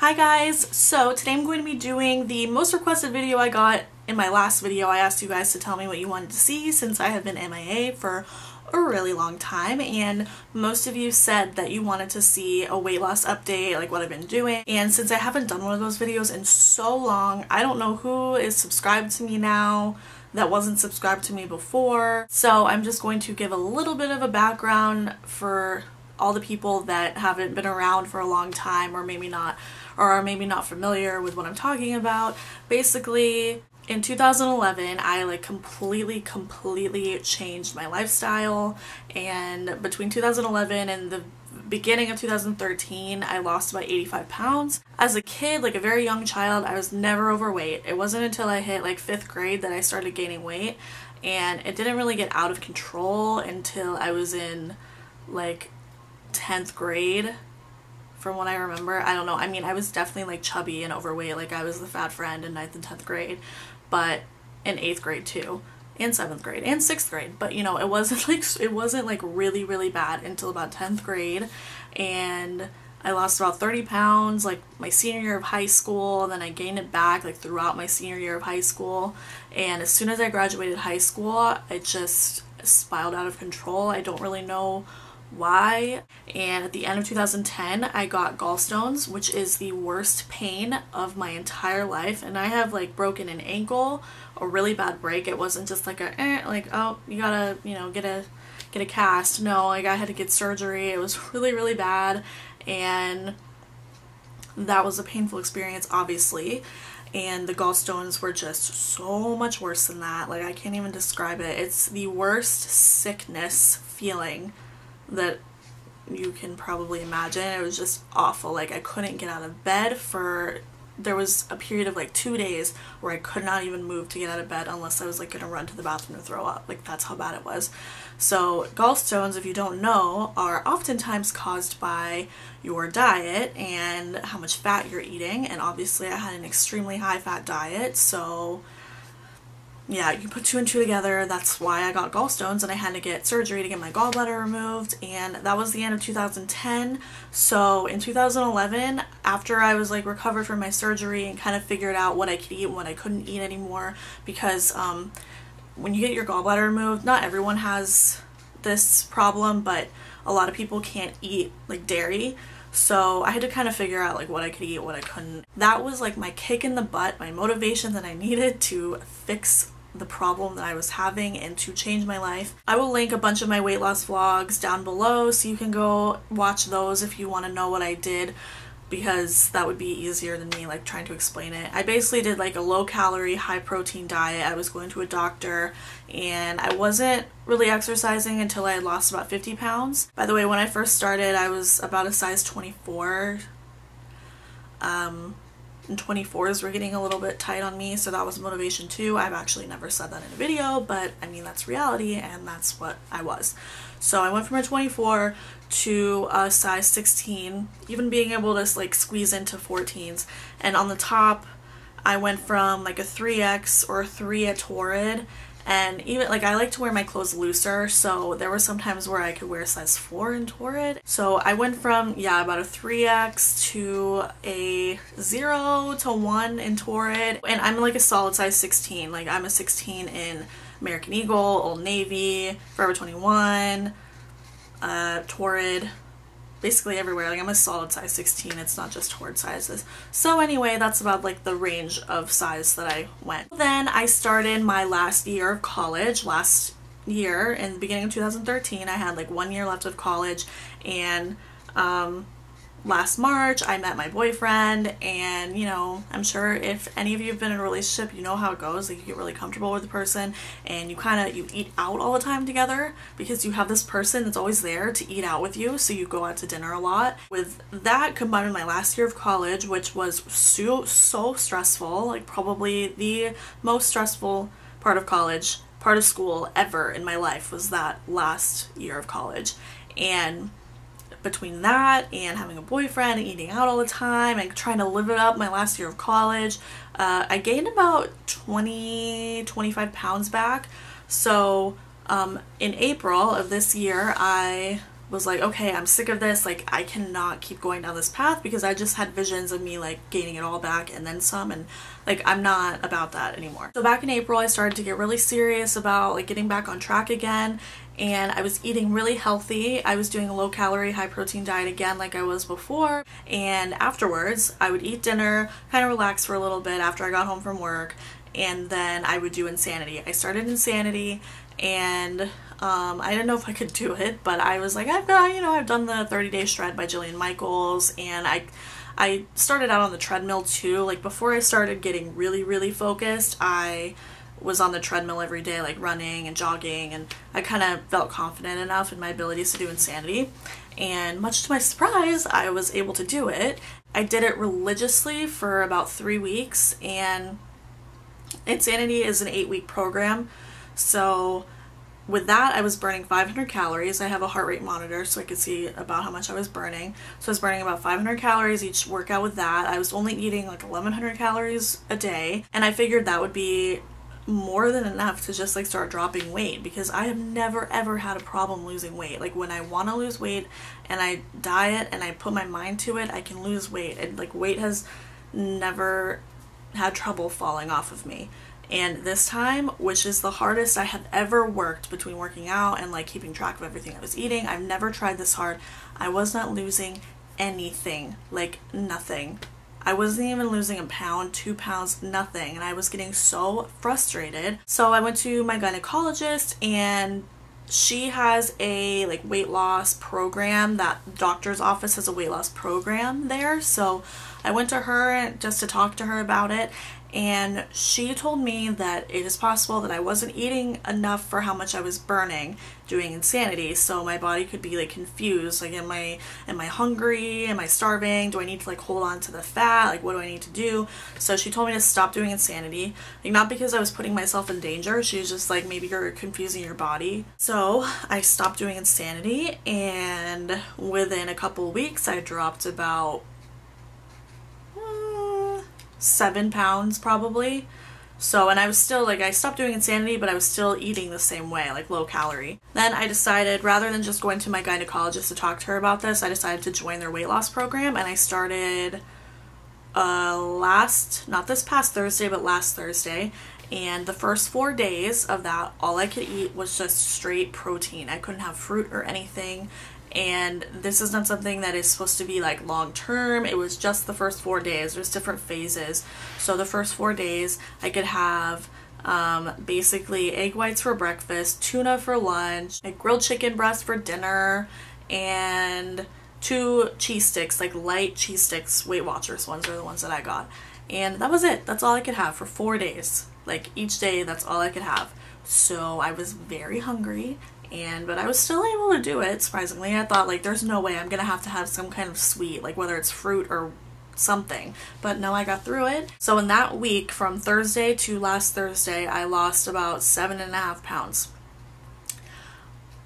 Hi guys, so today I'm going to be doing the most requested video I got in my last video. I asked you guys to tell me what you wanted to see since I have been MIA for a really long time, and most of you said that you wanted to see a weight loss update, like what I've been doing. And since I haven't done one of those videos in so long, I don't know who is subscribed to me now that wasn't subscribed to me before. So I'm just going to give a little bit of a background for all the people that haven't been around for a long time or maybe not, or are maybe not familiar with what I'm talking about. Basically, in 2011, I like completely changed my lifestyle, and between 2011 and the beginning of 2013, I lost about 85 pounds. As a kid, like a very young child, I was never overweight. It wasn't until I hit like 5th grade that I started gaining weight, and it didn't really get out of control until I was in like 10th grade. From what I remember, I don't know. I mean, I was definitely like chubby and overweight. Like I was the fat friend in 9th and 10th grade, but in 8th grade too, and 7th grade and 6th grade. But you know, it wasn't like really bad until about 10th grade, and I lost about 30 pounds like my senior year of high school. And then I gained it back like throughout my senior year of high school. And as soon as I graduated high school, it just spiraled out of control. I don't really know why. And at the end of 2010, I got gallstones, which is the worst pain of my entire life. And I have like broken an ankle, a really bad break. It wasn't just like like, oh, you gotta, you know, get a cast. No, like I had to get surgery. It was really bad, and that was a painful experience, obviously. And the gallstones were just so much worse than that. Like I can't even describe it. It's the worst sickness feeling that you can probably imagine. It was just awful. Like I couldn't get out of bed there was a period of like 2 days where I could not even move to get out of bed unless I was like gonna run to the bathroom to throw up. Like that's how bad it was. So gallstones, if you don't know, are oftentimes caused by your diet and how much fat you're eating. And obviously I had an extremely high fat diet, so yeah, you put 2 and 2 together. That's why I got gallstones, and I had to get surgery to get my gallbladder removed, and that was the end of 2010. So in 2011, after I was like recovered from my surgery and kind of figured out what I could eat and what I couldn't eat anymore, because when you get your gallbladder removed, not everyone has this problem, but a lot of people can't eat like dairy. So I had to kind of figure out like what I could eat, what I couldn't. That was like my kick in the butt, my motivation that I needed to fix the problem that I was having and to change my life. I will link a bunch of my weight loss vlogs down below so you can go watch those if you want to know what I did, because that would be easier than me like trying to explain it. I basically did like a low calorie, high protein diet. I was going to a doctor, and I wasn't really exercising until I had lost about 50 pounds. By the way, when I first started, I was about a size 24. And 24s were getting a little bit tight on me, so that was motivation too. I've actually never said that in a video, but I mean that's reality, and that's what I was. So I went from a 24 to a size 16, even being able to like squeeze into 14s. And on the top, I went from like a 3X or a 3 at Torrid, and even like I like to wear my clothes looser, so there were some times where I could wear a size 4 in Torrid. So I went from, yeah, about a 3X to a 0 to 1 in Torrid, and I'm like a solid size 16. Like I'm a 16 in American Eagle, Old Navy, Forever 21, Torrid, basically everywhere. Like I'm a solid size 16. It's not just Torrid sizes. So anyway, that's about like the range of size that I went. Then I started my last year of college. Last year, in the beginning of 2013, I had like 1 year left of college, and last March I met my boyfriend. And you know, I'm sure if any of you have been in a relationship, you know how it goes. Like you get really comfortable with the person, and you eat out all the time together because you have this person that's always there to eat out with you, so you go out to dinner a lot. With that combined with my last year of college, which was so stressful, like probably the most stressful part of school ever in my life was that last year of college. And between that and having a boyfriend and eating out all the time and trying to live it up my last year of college, I gained about 25 pounds back. So in April of this year, I was like, okay, I'm sick of this, like I cannot keep going down this path, because I just had visions of me like gaining it all back and then some, and like I'm not about that anymore. So back in April I started to get really serious about like getting back on track again, and I was eating really healthy. I was doing a low calorie, high protein diet again like I was before, and afterwards I would eat dinner, kind of relax for a little bit after I got home from work, and then I would do Insanity. I started Insanity, and I didn't know if I could do it, but I was like, I've done the 30-day shred by Jillian Michaels, and I started out on the treadmill too. Like before I started getting really focused, I was on the treadmill every day, like running and jogging, and I kind of felt confident enough in my abilities to do Insanity, and much to my surprise, I was able to do it. I did it religiously for about 3 weeks, and Insanity is an 8-week program, so with that, I was burning 500 calories. I have a heart rate monitor so I could see about how much I was burning. So I was burning about 500 calories each workout with that. I was only eating like 1,100 calories a day, and I figured that would be more than enough to just like start dropping weight, because I have never ever had a problem losing weight. Like when I want to lose weight and I diet and I put my mind to it, I can lose weight, and like weight has never had trouble falling off of me. And this time, which is the hardest I have ever worked between working out and like keeping track of everything I was eating, I've never tried this hard. I was not losing anything, like nothing. I wasn't even losing a pound, 2 pounds, nothing. And I was getting so frustrated. So I went to my gynecologist, and she has a like weight loss program. That doctor's office has a weight loss program there. So I went to her just to talk to her about it, and she told me that it is possible that I wasn't eating enough for how much I was burning doing Insanity, so my body could be like confused, like am I hungry, am I starving, do I need to like hold on to the fat, like what do I need to do? So she told me to stop doing Insanity, like not because I was putting myself in danger, she was just like, maybe you're confusing your body. So I stopped doing Insanity, and within a couple weeks I dropped about 7 pounds probably. So, and I was still like, I stopped doing Insanity, but I was still eating the same way, like low calorie. Then I decided, rather than just going to my gynecologist to talk to her about this, I decided to join their weight loss program, and I started not this past Thursday, but last Thursday. And the first 4 days of that, all I could eat was just straight protein. I couldn't have fruit or anything. And this is not something that is supposed to be like long term. It was just the first 4 days. There's different phases. So the first 4 days I could have basically egg whites for breakfast, tuna for lunch, a grilled chicken breast for dinner, and 2 cheese sticks, like light cheese sticks. Weight Watchers ones are the ones that I got. And that was it. That's all I could have for 4 days. Like each day, that's all I could have. So I was very hungry. But I was still able to do it, surprisingly. I thought, like, there's no way I'm gonna have to have some kind of sweet, like whether it's fruit or something. But no, I got through it. So in that week, from Thursday to last Thursday, I lost about 7.5 pounds.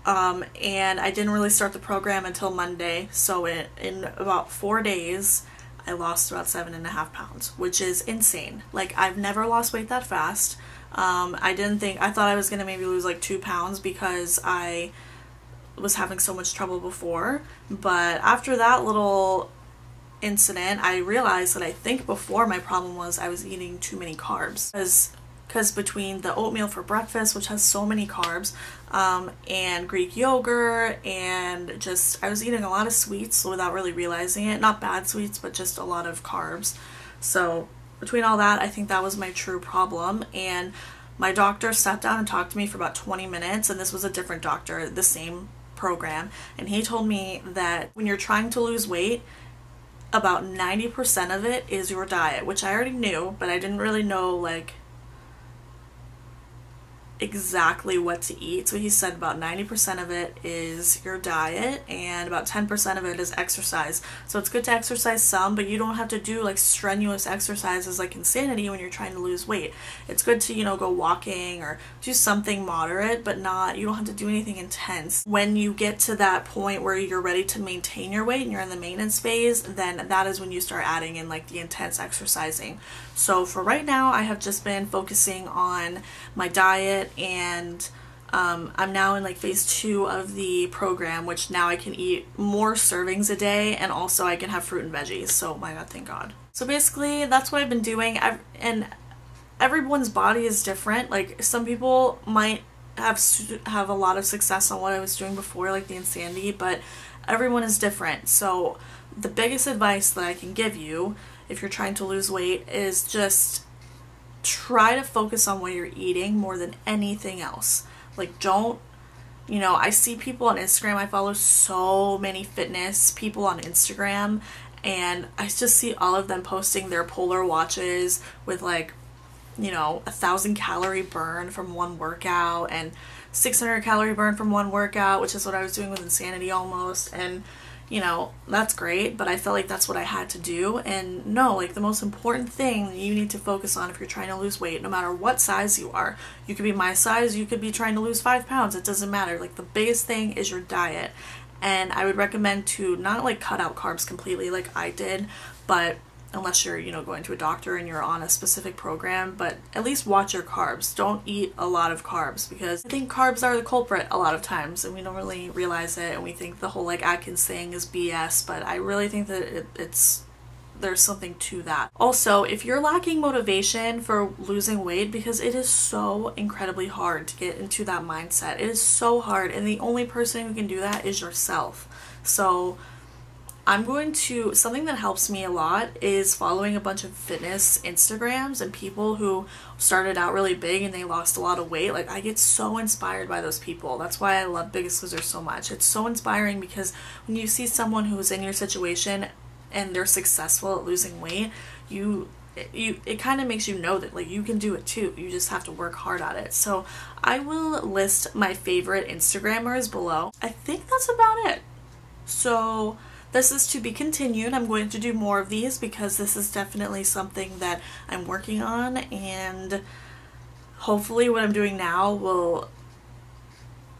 And I didn't really start the program until Monday. So in about 4 days, I lost about 7.5 pounds, which is insane. Like, I've never lost weight that fast. I thought I was gonna maybe lose like 2 pounds because I was having so much trouble before, but after that little incident I realized that I think before my problem was I was eating too many carbs, because between the oatmeal for breakfast, which has so many carbs, and Greek yogurt, and just I was eating a lot of sweets without really realizing it. Not bad sweets, but just a lot of carbs. So between all that, I think that was my true problem. And my doctor sat down and talked to me for about 20 minutes, and this was a different doctor, the same program, and he told me that when you're trying to lose weight, about 90% of it is your diet, which I already knew, but I didn't really know like exactly what to eat. So he said about 90% of it is your diet and about 10% of it is exercise. So it's good to exercise some, but you don't have to do like strenuous exercises like Insanity when you're trying to lose weight. It's good to, you know, go walking or do something moderate, but you don't have to do anything intense. When you get to that point where you're ready to maintain your weight and you're in the maintenance phase, then that is when you start adding in like the intense exercising. So for right now, I have just been focusing on my diet and I'm now in like phase 2 of the program, which now I can eat more servings a day, and also I can have fruit and veggies. So my god, thank god. So basically that's what I've been doing. And everyone's body is different. Like some people might have a lot of success on what I was doing before, like the insanity, but everyone is different. So the biggest advice that I can give you if you're trying to lose weight is just try to focus on what you're eating more than anything else. Like don't, you know, I see people on Instagram, I follow so many fitness people on Instagram, and I just see all of them posting their Polar watches with like, you know, 1,000 calorie burn from one workout and 600 calorie burn from one workout, which is what I was doing with Insanity almost. And you know, that's great, but I felt like that's what I had to do. And no, like the most important thing you need to focus on if you're trying to lose weight, no matter what size you are, you could be my size, you could be trying to lose 5 pounds, it doesn't matter. Like the biggest thing is your diet. And I would recommend to not like cut out carbs completely like I did, but unless you're, you know, going to a doctor and you're on a specific program, but at least watch your carbs. Don't eat a lot of carbs, because I think carbs are the culprit a lot of times and we don't really realize it, and we think the whole like Atkins thing is BS, but I really think that there's something to that. Also, if you're lacking motivation for losing weight, because it is so incredibly hard to get into that mindset, it is so hard, and the only person who can do that is yourself. So something that helps me a lot is following a bunch of fitness Instagrams and people who started out really big and they lost a lot of weight. Like I get so inspired by those people. That's why I love Biggest Loser so much. It's so inspiring because when you see someone who's in your situation and they're successful at losing weight, it kind of makes you know that like you can do it too. You just have to work hard at it. So I will list my favorite Instagrammers below. I think that's about it. So this is to be continued. I'm going to do more of these because this is definitely something that I'm working on, and hopefully what I'm doing now will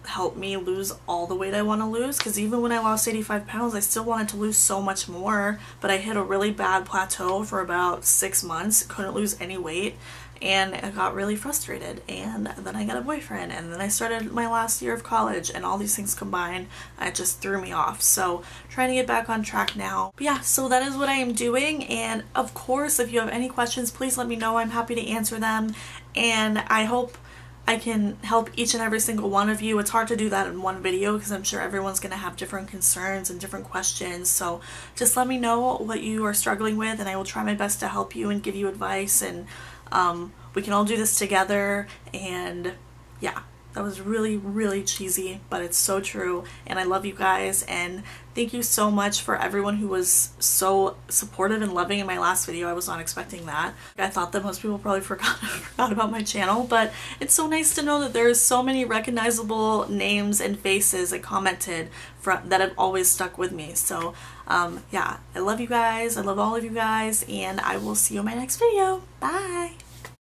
help me lose all the weight I want to lose, because even when I lost 85 pounds I still wanted to lose so much more, but I hit a really bad plateau for about 6 months, couldn't lose any weight, and I got really frustrated, and then I got a boyfriend, and then I started my last year of college, and all these things combined, it just threw me off. So trying to get back on track now. But yeah, so that is what I am doing, and of course if you have any questions, please let me know. I'm happy to answer them, and I hope I can help each and every single one of you. It's hard to do that in one video because I'm sure everyone's going to have different concerns and different questions. So just let me know what you are struggling with, and I will try my best to help you and give you advice, and we can all do this together. And yeah, that was really, really cheesy, but it's so true, and I love you guys, and thank you so much for everyone who was so supportive and loving in my last video. I was not expecting that. I thought that most people probably forgot about my channel, but it's so nice to know that there's so many recognizable names and faces that commented that have always stuck with me. So yeah, I love you guys, I love all of you guys, and I will see you in my next video. Bye!